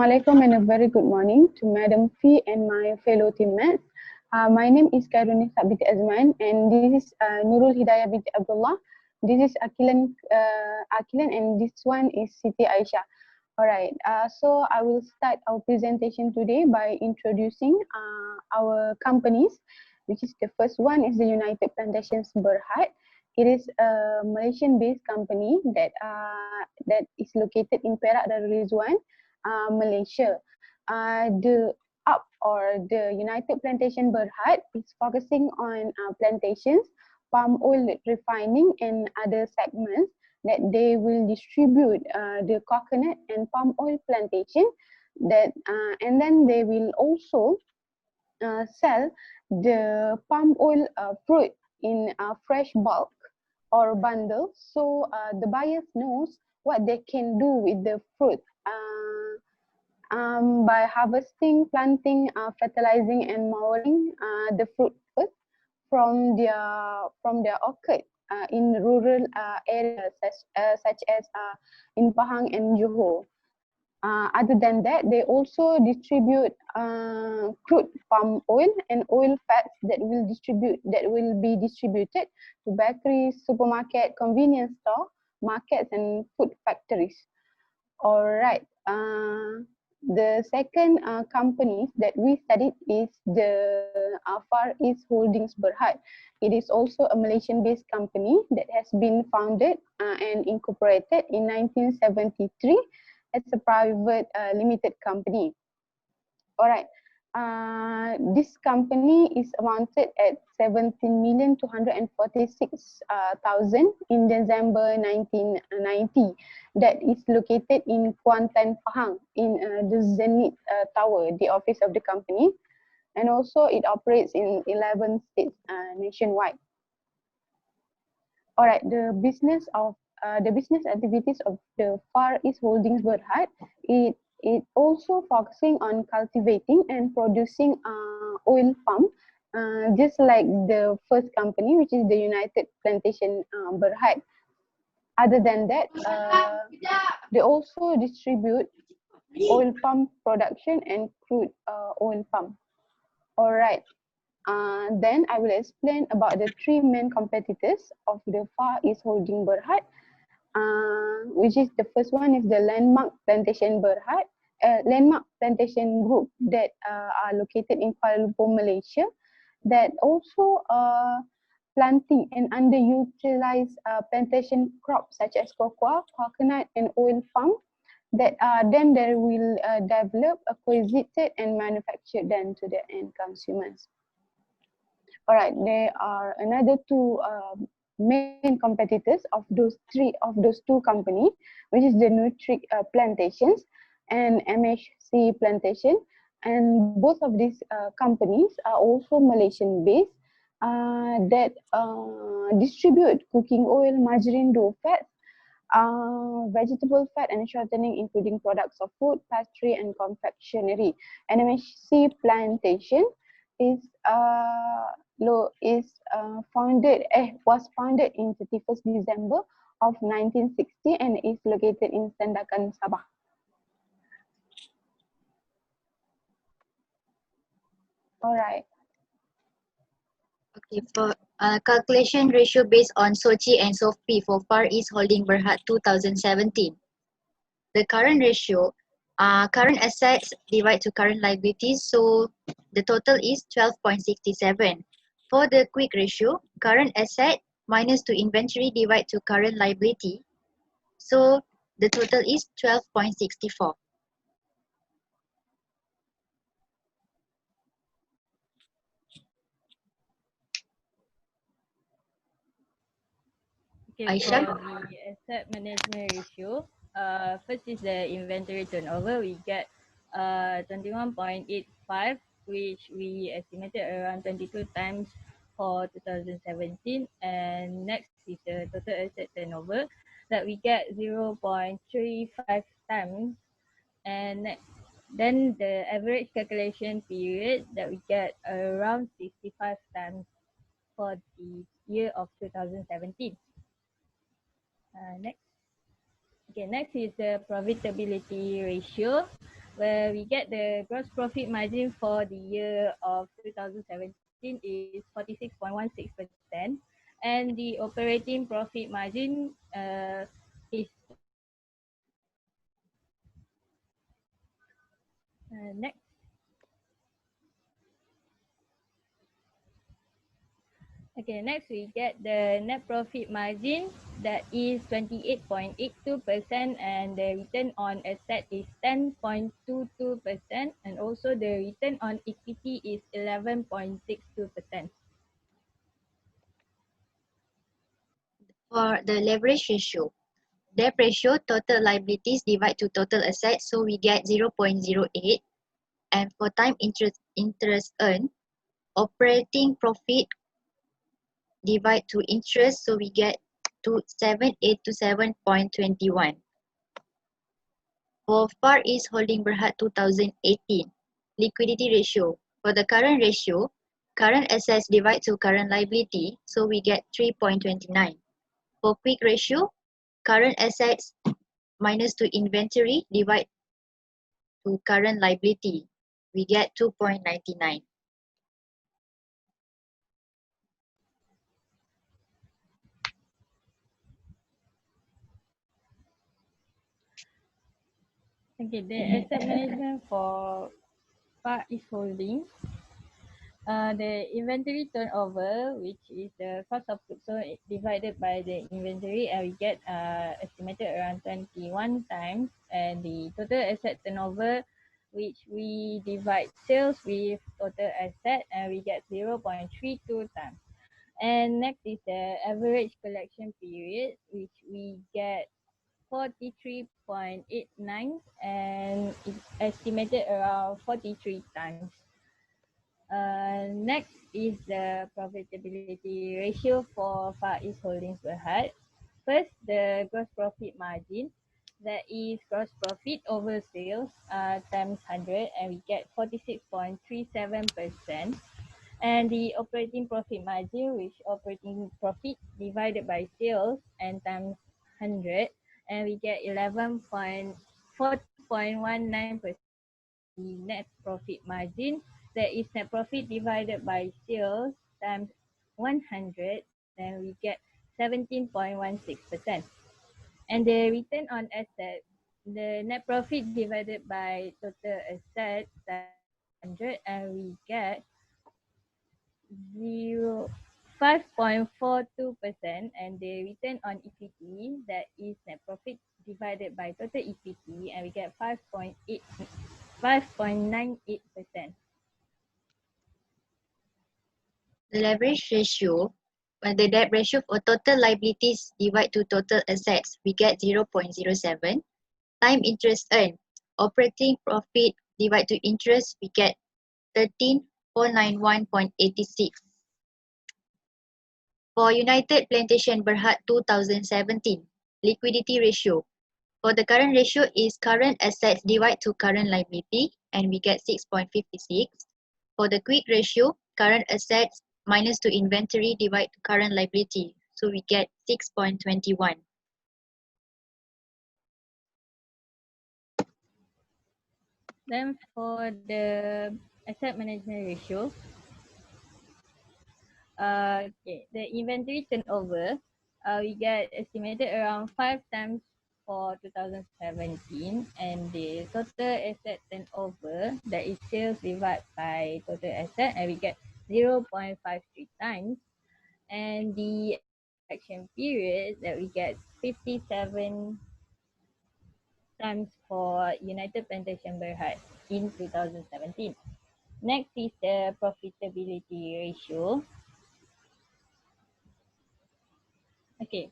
Assalamualaikum and a very good morning to Madam Fee and my fellow teammates. My name is Kairunisa binti Azman and this is Nurul Hidayah binti Abdullah. This is Akilan and this one is Siti Aisha. Alright, so I will start our presentation today by introducing our companies, which is the first one is the United Plantations Berhad. It is a Malaysian-based company that is located in Perak Darul Rizwan, Malaysia. The United Plantation Berhad is focusing on plantations, palm oil refining and other segments that they will distribute the coconut and palm oil plantation that and then they will also sell the palm oil fruit in fresh bulk or bundle, so the buyers knows what they can do with the fruit by harvesting, planting, fertilizing and moulding the fruit first from their orchard in rural areas such as in Pahang and Johor. Other than that, they also distribute crude palm oil and oil fats that will be distributed to bakeries, supermarket, convenience store, markets, and food factories. All right. The second company that we studied is the Far East Holdings Berhad. It is also a Malaysian-based company that has been founded and incorporated in 1973 as a private limited company. All right. This company is amounted at 17,246,000 in December 1990. That is located in Kuantan, Pahang, in the Zenith Tower, the office of the company. And also it operates in 11 states nationwide. All right, the business activities of the Far East Holdings Berhad, it also focusing on cultivating and producing oil palm, just like the first company, which is the United Plantation Berhad. Other than that, they also distribute oil palm production and crude oil palm. All right. Then I will explain about the three main competitors of the Far East Holding Berhad, which is the first one is the Landmark Plantation Berhad, Landmark Plantation Group that are located in Kuala Lumpur, Malaysia, that also planting and underutilized plantation crops such as cocoa, coconut, and oil palm that then they will develop, acquisited, and manufactured then to the end consumers. All right, there are another two main competitors of those two companies, which is the Nutric Plantations and MHC Plantation, and both of these companies are also Malaysian-based that distribute cooking oil, margarine, dough fats, vegetable fat and shortening, including products of food, pastry, and confectionery. And MHC Plantation was founded in 31st December of 1960 and is located in Sandakan, Sabah. All right. Okay, for calculation ratio based on SOCI and SOFPI for Far East Holding Berhad 2017. The current ratio, current assets divided to current liabilities, so the total is 12.67. For the quick ratio, current asset minus to inventory divided to current liability, so the total is 12.64. Okay, Aisha? for the asset management ratio, first is the inventory turnover. We get 21.85, which we estimated around 22 times for 2017. And next is the total asset turnover that we get 0.35 times. And then the average calculation period that we get around 65 times for the year of 2017. Next. Okay, next is the profitability ratio. where we get the gross profit margin for the year of 2017 is 46.16%, and the operating profit margin is 20%. Next. Okay, next we get the net profit margin that is 28.82%, and the return on asset is 10.22%, and also the return on equity is 11.62%. For the leverage ratio, debt ratio, total liabilities divide to total assets, so we get 0.08. And for time interest earned, operating profit divide to interest, so we get to 7.21. For Far East Holding Berhad 2018, liquidity ratio. For the current ratio, current assets divide to current liability, so we get 3.29. For quick ratio, current assets minus to inventory divide to current liability, we get 2.99. Okay, the asset management for Far East Holding, the inventory turnover, which is the cost of goods sold divided by the inventory, and we get estimated around 21 times. And the total asset turnover, which we divide sales with total asset, and we get 0.32 times. And next is the average collection period, which we get 43.89, and it's estimated around 43 times. Next is the profitability ratio for Far East Holdings Berhad. First, the gross profit margin, that is gross profit over sales times 100, and we get 46.37%. And the operating profit margin, which operating profit divided by sales and times 100, and we get 40.19%. And the net profit margin, that is net profit divided by sales times 100, then we get 17.16%. And the return on asset, the net profit divided by total asset times 100, and we get 5.42%. And the return on equity, that is net profit divided by total equity, and we get 5.98%. The leverage ratio, when the debt ratio for total liabilities divide to total assets, we get 0.07. Time interest earned, operating profit divide to interest, we get 13,491.86. For United Plantation Berhad 2017, liquidity ratio. For the current ratio is current assets divide to current liability, and we get 6.56. For the quick ratio, current assets minus to inventory divide to current liability, so we get 6.21. Then for the asset management ratio, the inventory turnover, we get estimated around 5 times for 2017, and the total asset turnover, that is sales divided by total asset, and we get 0.53 times. And the average collection period, that we get 57 times for United Plantation Berhad in 2017. Next is the profitability ratio. Okay,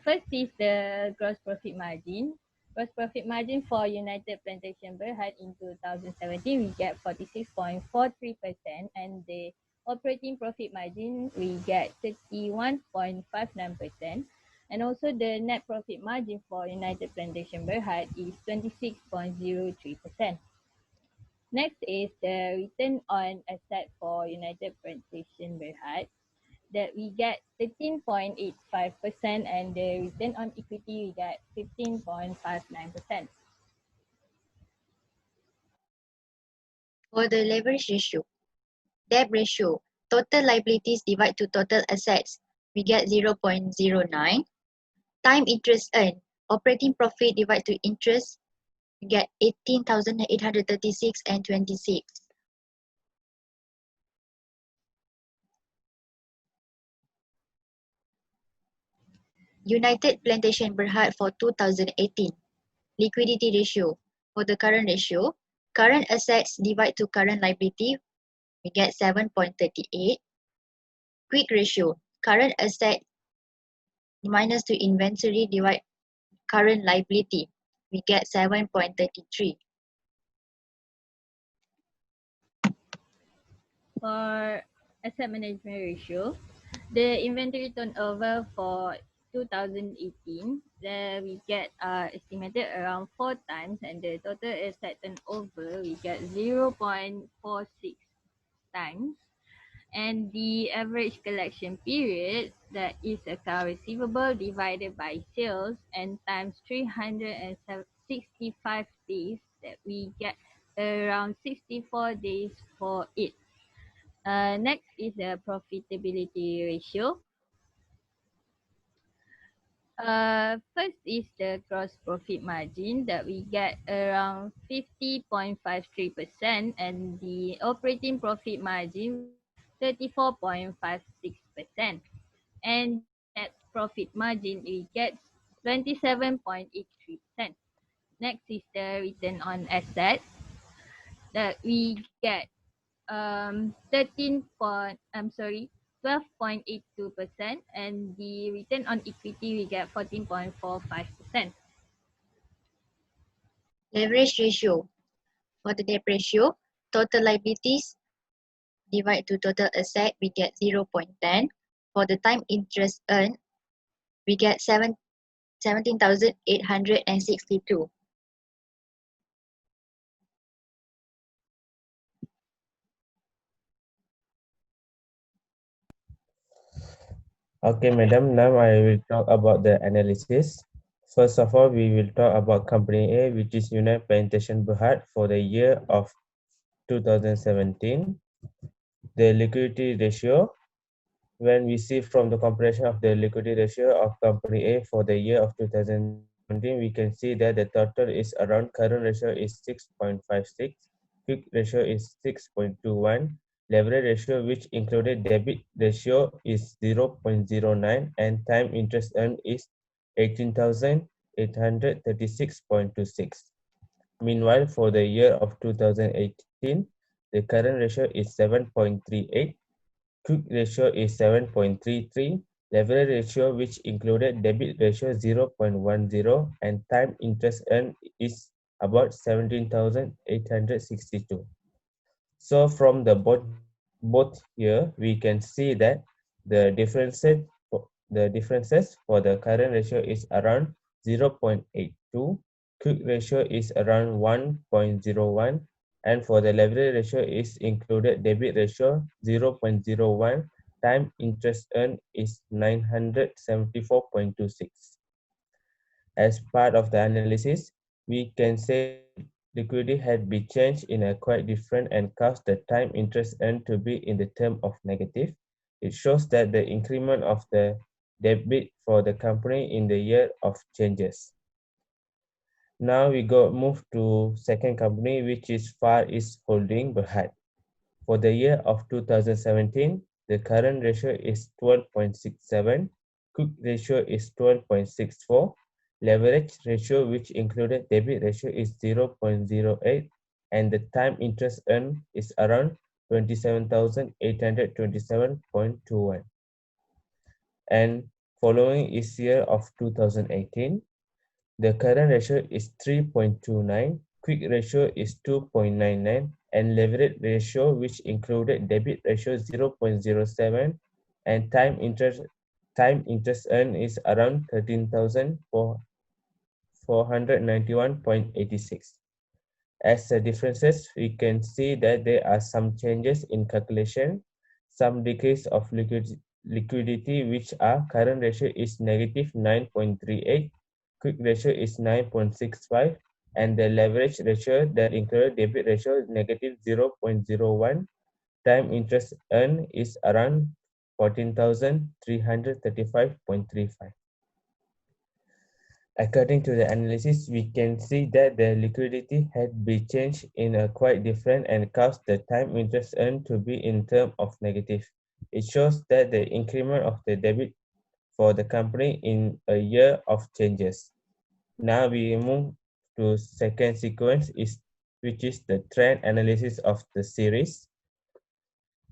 first is the gross profit margin. Gross profit margin for United Plantation Berhad in 2017, we get 46.43%, and the operating profit margin, we get 31.59%. And also the net profit margin for United Plantation Berhad is 26.03%. Next is the return on asset for United Plantation Berhad, that we get 13.85%, and the return on equity, we get 15.59%. For the leverage ratio, debt ratio, total liabilities divided to total assets, we get 0.09. Time interest earned, operating profit divided to interest, we get 18,836 and 26. United Plantation Berhad for 2018. Liquidity ratio. For the current ratio, current assets divided to current liability, we get 7.38. Quick ratio, current asset minus to inventory divide current liability, we get 7.33. For asset management ratio, the inventory turnover for 2018, there we get estimated around 4 times, and the total asset turnover we get 0.46 times. And the average collection period, that is account receivable divided by sales and times 365 days, that we get around 64 days for it. Next is the profitability ratio. First is the gross profit margin, that we get around 50.53%, and the operating profit margin 34.56%. And net profit margin, we get 27.83%. Next is the return on assets, that we get 12.82%, and the return on equity we get 14.45%. Leverage ratio. For the debt ratio, total liabilities divided to total asset, we get 0.10. For the time interest earned, we get 17,862. Okay, madam, now I will talk about the analysis. First of all, we will talk about company A, which is United Plantations Berhad for the year of 2017. The liquidity ratio, when we see from the comparison of the liquidity ratio of company A for the year of 2017, we can see that the total is around, current ratio is 6.56, quick ratio is 6.21, leverage ratio, which included debit ratio, is 0.09, and time interest earned is 18,836.26. Meanwhile, for the year of 2018, the current ratio is 7.38, quick ratio is 7.33, leverage ratio, which included debit ratio 0.10, and time interest earned is about 17,862. So from the both here, we can see that the differences for the current ratio is around 0.82, quick ratio is around 1.01, and for the leverage ratio is included debit ratio 0.01, time interest earned is 974.26. As part of the analysis, we can say liquidity had been changed in a quite different and caused the time interest earned to be in the term of negative. It shows that the increment of the debit for the company in the year of changes. Now we move to second company, which is Far East Holding Berhad. For the year of 2017, the current ratio is 12.67, quick ratio is 12.64, leverage ratio, which included debit ratio, is 0.08, and the time interest earned is around 27,827.21. And following is year of 2018, the current ratio is 3.29, quick ratio is 2.99, and leverage ratio, which included debit ratio 0.07, and time interest earned is around 13,491.86. As the differences, we can see that there are some changes in calculation, some decrease of liquidity, which are current ratio is negative 9.38, quick ratio is 9.65, and the leverage ratio that included debit ratio negative 0.01 time interest earned is around 14,335.35. According to the analysis, we can see that the liquidity had been changed in a quite different and caused the time interest earned to be in term of negative. It shows that the increment of the debit for the company in a year of changes. Now we move to second sequence, which is the trend analysis of the series.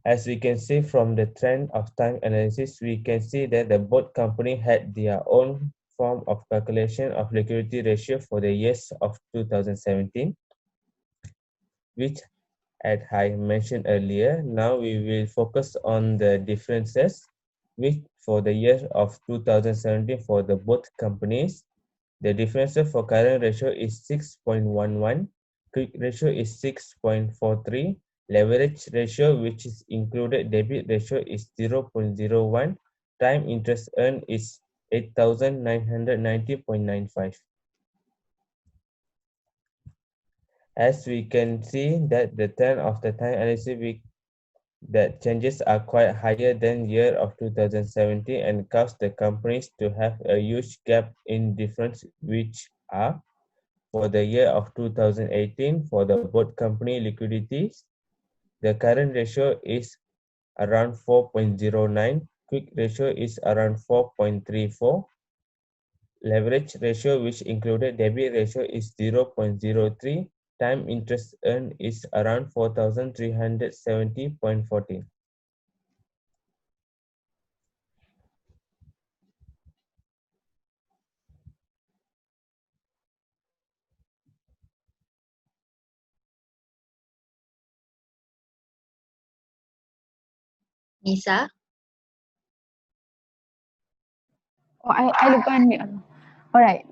As we can see from the trend of time analysis, we can see that the both company had their own form of calculation of liquidity ratio for the years of 2017, which as I mentioned earlier, now we will focus on the differences, which for the year of 2017 for the both companies. The difference for current ratio is 6.11, quick ratio is 6.43, leverage ratio, which is included debit ratio, is 0.01, time interest earned is 8,990.95. As we can see that the trend of the time analysis that changes are quite higher than year of 2017 and cause the companies to have a huge gap in difference, which are for the year of 2018 for the both company liquidities, the current ratio is around 4.09, quick ratio is around 4.34, leverage ratio which included debit ratio is 0.03, time interest earned is around 4,370.14. Nisa? Oh, I lupa ni. Alright.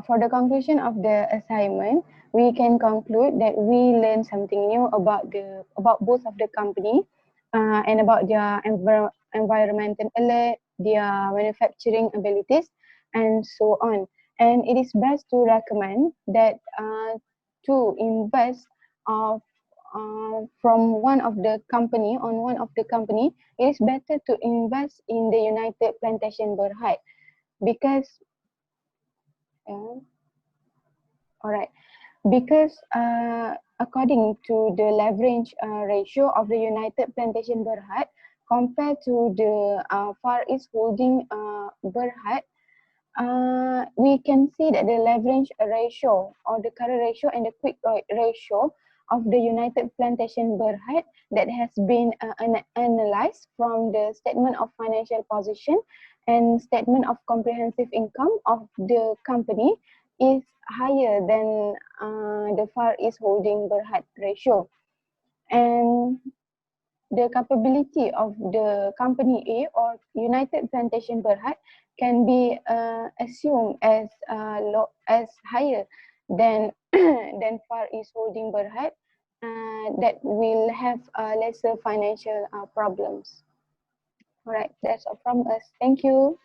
For the conclusion of the assignment, we can conclude that we learned something new about both of the company, and about their environmental alert, their manufacturing abilities, and so on. And it is best to recommend that to invest of from one of the company it is better to invest in the United Plantation Berhad because all right, because according to the leverage ratio of the United Plantation Berhad compared to the Far East Holding Berhad, we can see that the leverage ratio or the current ratio and the quick ratio of the United Plantation Berhad that has been analyzed from the statement of financial position and statement of comprehensive income of the company is higher than the Far East Holding Berhad ratio. And the capability of the company A or United Plantation Berhad can be assumed as as higher than than Far East Holding Berhad that will have lesser financial problems. All right, that's all from us. Thank you.